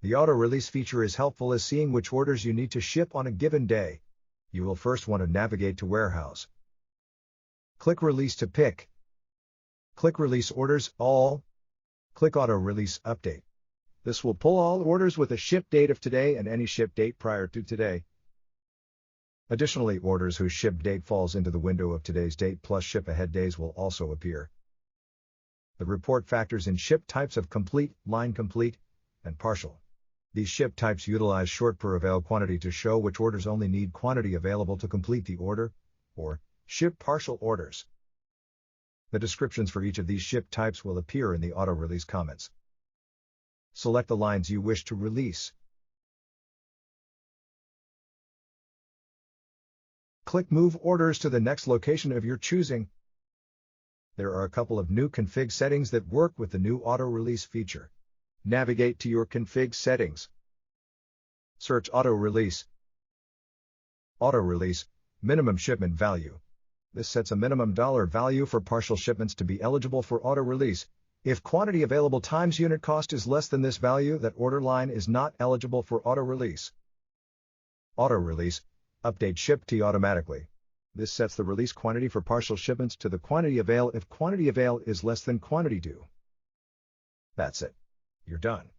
The auto-release feature is helpful as seeing which orders you need to ship on a given day. You will first want to navigate to Warehouse. Click Release to pick. Click Release Orders, All. Click Auto-Release Update. This will pull all orders with a ship date of today and any ship date prior to today. Additionally, orders whose ship date falls into the window of today's date plus ship ahead days will also appear. The report factors in ship types of complete, line complete, and partial. These ship types utilize short per avail quantity to show which orders only need quantity available to complete the order, or ship partial orders. The descriptions for each of these ship types will appear in the auto-release comments. Select the lines you wish to release. Click Move Orders to the next location of your choosing. There are a couple of new config settings that work with the new auto-release feature. Navigate to your config settings. Search Auto-Release. Auto-Release, Minimum Shipment Value. This sets a minimum dollar value for partial shipments to be eligible for auto-release. If quantity available times unit cost is less than this value, that order line is not eligible for auto-release. Auto-Release, Update Qty automatically. This sets the release quantity for partial shipments to the quantity avail if quantity avail is less than quantity due. That's it. You're done.